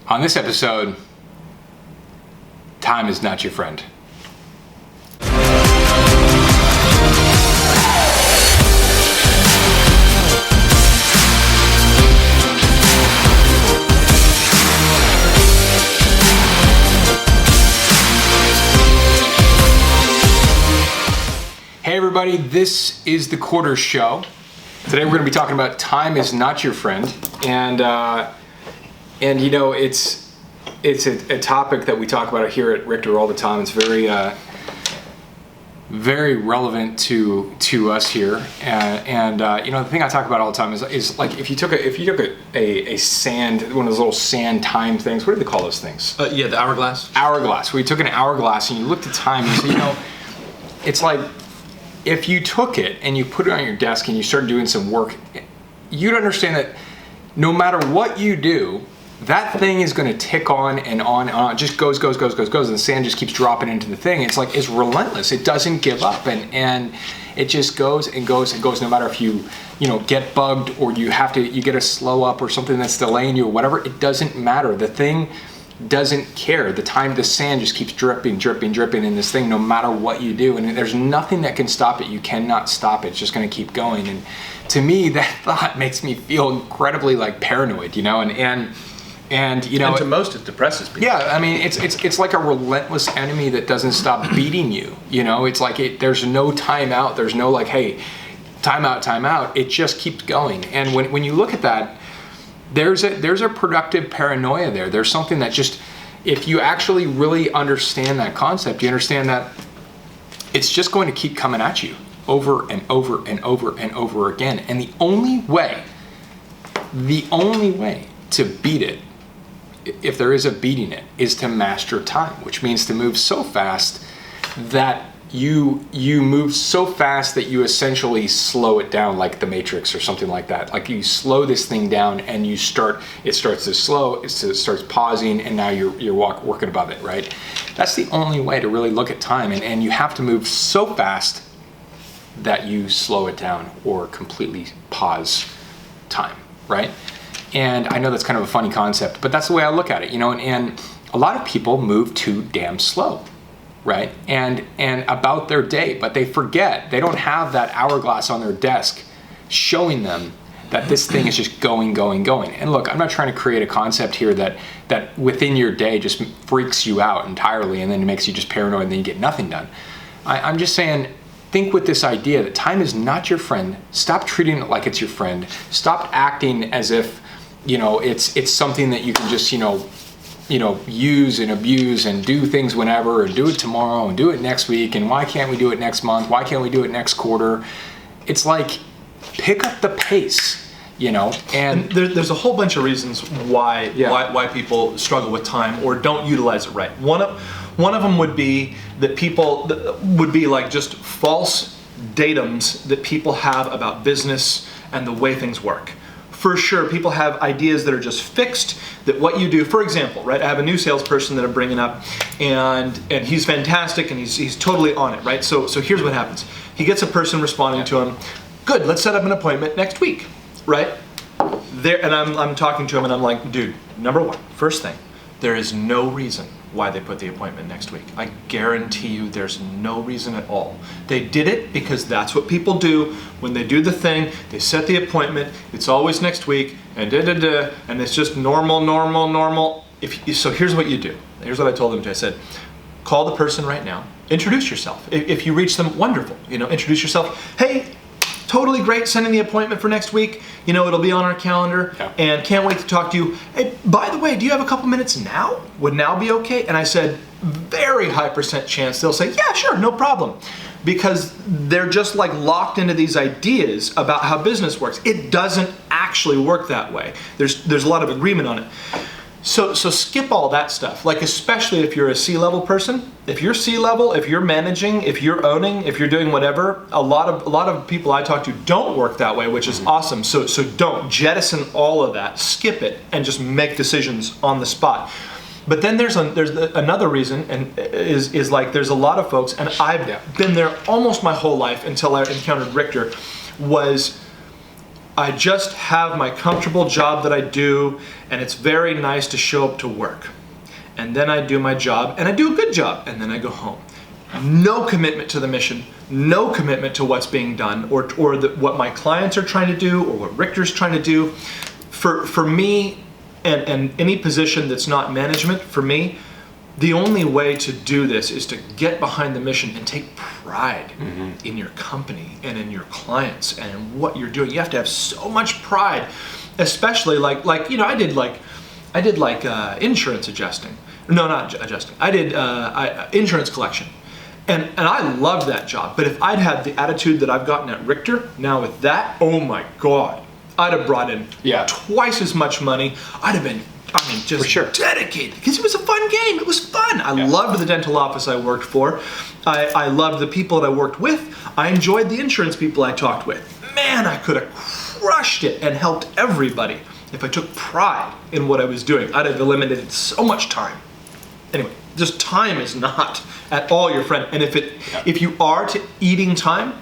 On this episode, time is not your friend. Hey everybody, this is the Quarter Show. Today we're going to be talking about time is not your friend, and you know it's a topic that we talk about here at Richter all the time. It's very relevant to us here, and you know, the thing I talk about all the time is like if you took a sand, one of those little sand time things. What do they call those things? Yeah, the hourglass. Hourglass. Where you took an hourglass and you looked at time, and you say, you know, it's like if you took it and you put it on your desk and you started doing some work, you'd understand that no matter what you do, that thing is going to tick on and on and on. It just goes, and the sand just keeps dropping into the thing. It's like, it's relentless. It doesn't give up, and it just goes and goes and goes. No matter if you get bugged or you get a slow up or something that's delaying you or whatever, it doesn't matter. The thing doesn't care. The sand just keeps dripping in this thing no matter what you do, and there's nothing that can stop it. You cannot stop it. It's just going to keep going. And to me, that thought makes me feel incredibly like paranoid, you know, and you know, and to most it depresses people. Yeah, I mean, it's like a relentless enemy that doesn't stop beating you. You know, it's like there's no time out. There's no like, hey, time out. It just keeps going. And when you look at that, there's a productive paranoia there. There's something that just, if you actually really understand that concept, you understand that it's just going to keep coming at you over and over and over and over again. And the only way to beat it, if there is a beating it, is to master time, which means to move so fast that you move so fast that you essentially slow it down, like the Matrix or something like that. Like you slow this thing down and it starts to slow, it starts pausing, and now you're working above it, right? That's the only way to really look at time, and you have to move so fast that you slow it down or completely pause time, right? And I know that's kind of a funny concept, but that's the way I look at it, you know, and a lot of people move too damn slow, right? And about their day, but they forget, they don't have that hourglass on their desk showing them that this thing is just going. And look, I'm not trying to create a concept here that within your day just freaks you out entirely and then it makes you just paranoid and then you get nothing done. I'm just saying, think with this idea that time is not your friend. Stop treating it like it's your friend. Stop acting as if, you know, it's something that you can just, you know, use and abuse and do things whenever, and do it tomorrow and do it next week, and why can't we do it next month? Why can't we do it next quarter? It's like, pick up the pace, you know. And there's a whole bunch of reasons why people struggle with time or don't utilize it right. One of them would be that people would be like just false datums that people have about business and the way things work. For sure, people have ideas that are just fixed, that what you do, for example, right? I have a new salesperson that I'm bringing up, and he's fantastic, and he's totally on it, right? So here's what happens. He gets a person responding to him, good, let's set up an appointment next week, right? And I'm talking to him, and I'm like, dude, number one, first thing, there is no reason why they put the appointment next week. I guarantee you there's no reason at all. They did it because that's what people do. When they do the thing, they set the appointment, it's always next week, and and it's just normal. So here's what you do. Here's what I told them. I said, call the person right now, introduce yourself. If you reach them, wonderful. You know, introduce yourself. Hey, totally great, sending the appointment for next week. You know, it'll be on our calendar, and can't wait to talk to you. Hey, by the way, do you have a couple minutes now? Would now be okay? And I said, very high % chance they'll say, yeah, sure, no problem. Because they're just like locked into these ideas about how business works. It doesn't actually work that way. There's a lot of agreement on it. So skip all that stuff, like especially if you're a C-level person. If you're C-level, if you're managing, if you're owning, if you're doing whatever, a lot of people I talk to don't work that way, which is awesome. So don't jettison all of that, skip it, and just make decisions on the spot. But then there's another reason, and is like there's a lot of folks, and I've been there almost my whole life until I encountered Richter, was I just have my comfortable job that I do, and it's very nice to show up to work. And then I do my job, and I do a good job, and then I go home. No commitment to the mission, no commitment to what's being done, or what my clients are trying to do, or what Richter's trying to do. For me, and any position that's not management, for me, the only way to do this is to get behind the mission and take pride in your company and in your clients and in what you're doing. You have to have so much pride, especially like I did insurance adjusting. No, not adjusting. I did insurance collection. And I loved that job. But if I'd had the attitude that I've gotten at Richter, now with that, oh my God, I'd have brought in twice as much money. I'd have been, just dedicated, because it was a fun game. It was fun. I loved the dental office I worked for. I loved the people that I worked with. I enjoyed the insurance people I talked with. Man, I could have crushed it and helped everybody if I took pride in what I was doing. I'd have eliminated so much time. Anyway, just time is not at all your friend. And if you are to eating time,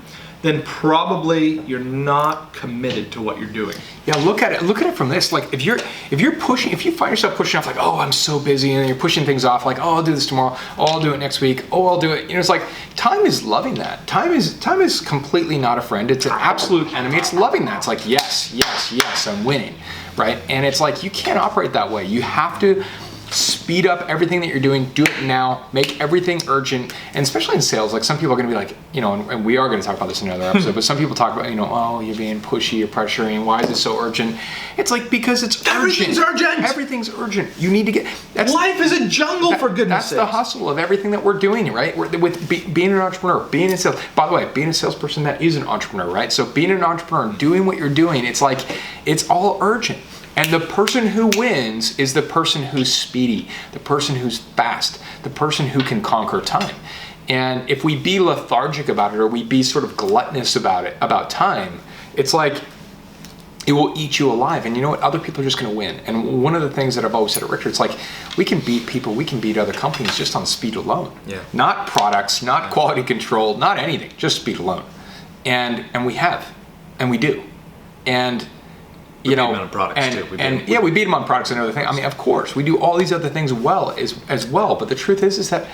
then probably you're not committed to what you're doing. Yeah, look at it from this. Like if you find yourself pushing off, like, oh, I'm so busy, and you're pushing things off, like, oh, I'll do this tomorrow, oh, I'll do it next week, oh, I'll do it. It's like time is loving that. Time is completely not a friend. It's an absolute enemy. It's loving that. It's like, yes, I'm winning, right? And it's like you can't operate that way. You have to speed up everything that you're doing, do it now, make everything urgent, and especially in sales, like some people are going to be like, and we are going to talk about this in another episode, but some people talk about, oh, you're being pushy, you're pressuring, why is it so urgent? It's like, because it's Everything's urgent. Everything's urgent. You need to get, life is a jungle, for goodness sakes. That's the hustle of everything that we're doing, right? With being an entrepreneur, being in sales. By the way, being a salesperson, that is an entrepreneur, right? So being an entrepreneur and doing what you're doing, it's like, it's all urgent. And the person who wins is the person who's speedy, the person who's fast, the person who can conquer time. And if we be lethargic about it, or we be sort of gluttonous about time, it's like it will eat you alive. And you know what? Other people are just going to win. And one of the things that I've always said at Richter, it's like we can beat people, we can beat other companies just on speed alone. Yeah. Not products, not quality control, not anything, just speed alone. And we have, and we do. And we beat them on products too. We beat them on products and other things. I mean, of course, we do all these other things well as well. But the truth is that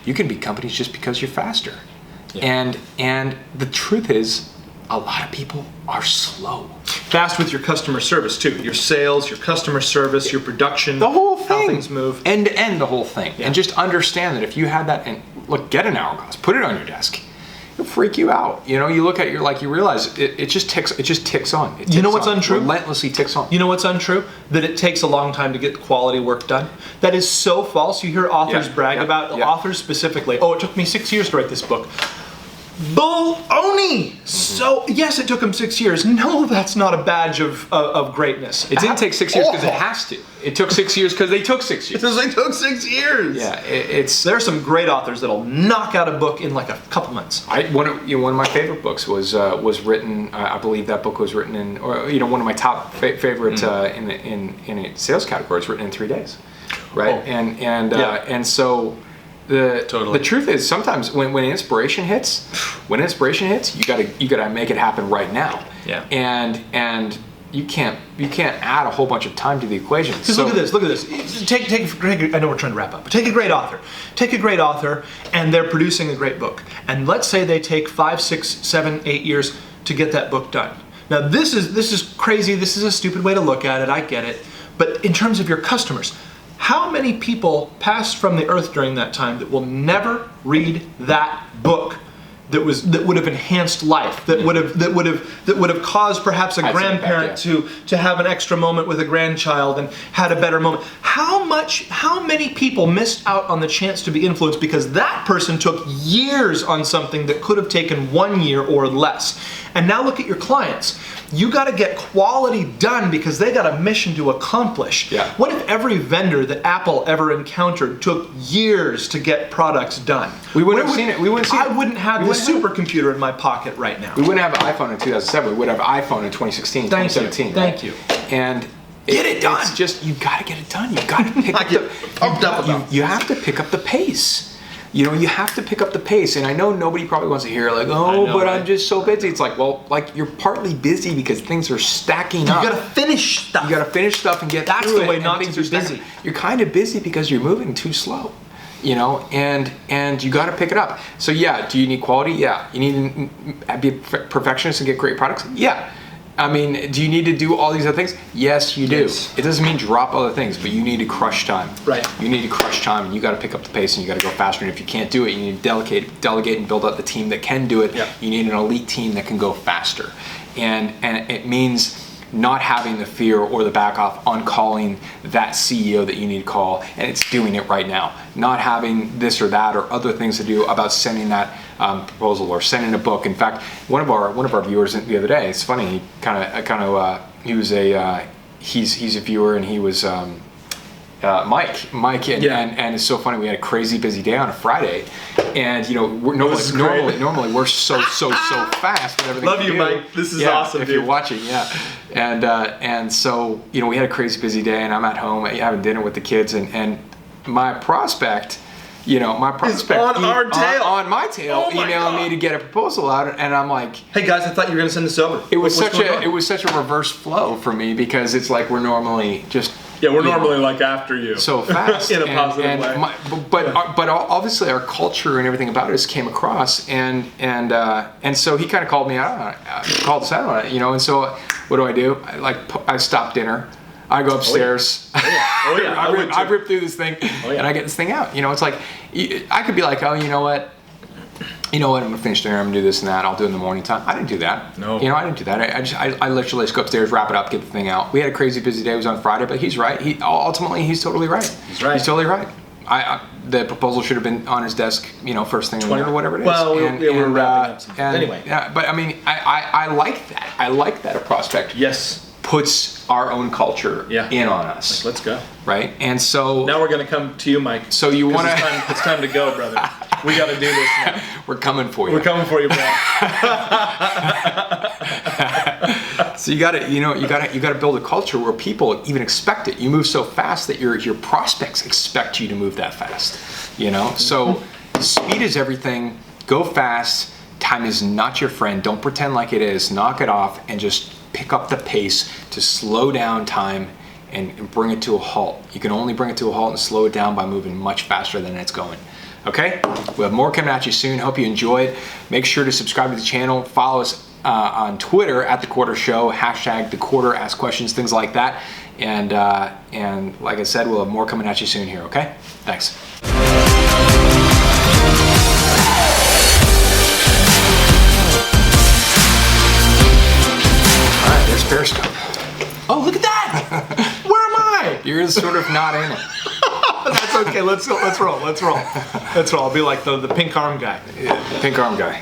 you can beat companies just because you're faster. Yeah. And the truth is, a lot of people are slow. Fast with your customer service too. Your sales, your customer service, your production, the whole thing, how things move, end to end, the whole thing. Yeah. And just understand that if you had that, and look, get an hourglass, put it on your desk. It'll freak you out. You look at it, you realize it just ticks on. You know what's untrue? Relentlessly ticks on. You know what's untrue? That it takes a long time to get quality work done. That is so false. You hear authors brag about authors specifically. Oh, it took me 6 years to write this book. Bull-oni! So, yes, it took them 6 years. No, that's not a badge of greatness. It didn't take 6 years because it has to. It took 6 years because they took 6 years. Because they took 6 years. Yeah, there are some great authors that'll knock out a book in like a couple months. One of my favorite books was written. I believe that book was written in, one of my top favorite in a sales category is written in 3 days, right? Oh. And so. The truth is, sometimes when inspiration hits, you gotta make it happen right now. Yeah. And you can't add a whole bunch of time to the equation. Because look at this. Take I know we're trying to wrap up, but take a great author, and they're producing a great book. And let's say they take 5, 6, 7, 8 years to get that book done. Now this is crazy. This is a stupid way to look at it. I get it. But in terms of your customers, how many people passed from the earth during that time that will never read that book that would have enhanced life, that would have caused perhaps a grandparent to have an extra moment with a grandchild and had a better moment? How many people missed out on the chance to be influenced because that person took years on something that could have taken 1 year or less? And now look at your clients. You got to get quality done because they got a mission to accomplish. Yeah. What if every vendor that Apple ever encountered took years to get products done? We wouldn't have seen it. I wouldn't have the supercomputer in my pocket right now. We wouldn't have an iPhone in 2007. We would have iPhone in 2016, 2017. Thank you. And get it done. It's just, you got to get it done. You got to pick up you have to pick up the pace. you have to pick up the pace. And I know nobody probably wants to hear like, but I'm just so busy. It's like, well, like you're partly busy because things are stacking up. You gotta finish stuff. You gotta finish stuff and get That's through the it, way and not to things be are busy. You're kind of busy because you're moving too slow, and you got to pick it up. So yeah, do you need quality? Yeah. You need to be a perfectionist and get great products? Yeah. I mean, do you need to do all these other things? Yes, you do. Yes. It doesn't mean drop other things, but you need to crush time. Right. You need to crush time, and you got to pick up the pace, and you got to go faster. And if you can't do it, you need to delegate, and build up the team that can do it. Yeah. You need an elite team that can go faster, and it means not having the fear or the back off on calling that CEO that you need to call, and it's doing it right now. Not having this or that or other things to do about sending that proposal or sending a book. In fact, one of our viewers the other day, it's funny, he was he's a viewer, and he was Mike, and it's so funny. We had a crazy busy day on a Friday, and we're normally we're so fast with everything. Love we you, do. Mike. This is awesome, if dude. you're watching, and so we had a crazy busy day, and I'm at home having dinner with the kids, and my prospect. It's on our tail. On my tail, Oh my emailing God. me to get a proposal out, and I'm like, Hey guys, I thought you were gonna send this over. it was What's going on? it was such a reverse flow for me, because it's like we're normally just we're normally like after you. so fast In a positive way. But obviously our culture and everything about us came across, and so he kind of called me out, called us out on it, and so what do? I stop dinner. I go upstairs. Oh yeah. I rip through this thing, and I get this thing out. It's like I could be like, oh, you know what, I'm gonna finish dinner. I'm gonna do this and that. I'll do it in the morning time. I didn't do that. No. I didn't do that. I literally just go upstairs, wrap it up, get the thing out. We had a crazy busy day. It was on Friday, but he's right. He's totally right. He's right. He's totally right. The proposal should have been on his desk, first thing in the morning or whatever it is. Well, we're wrapping up some anyway. Yeah, but I mean, I like that. I like that a prospect puts our own culture in on us. Let's go. Right? And so Now we're gonna come to you, Mike. So you want to? It's time to go, brother. We got to do this now. We're coming for you. We're coming for you, bro. So you got to build a culture where people even expect it. You move so fast that your prospects expect you to move that fast. So speed is everything. Go fast. Time is not your friend. Don't pretend like it is. Knock it off and just pick up the pace to slow down time and bring it to a halt. You can only bring it to a halt and slow it down by moving much faster than it's going. Okay? We'll have more coming at you soon. Hope you enjoyed. Make sure to subscribe to the channel. Follow us on Twitter at The Quarter Show, #TheQuarter, ask questions, things like that. And like I said, we'll have more coming at you soon here, okay? Thanks. All right, there's Periscope. Oh, look at that! Where am I? You're sort of not in it. That's okay. Let's roll. I'll be like the pink arm guy. Pink arm guy.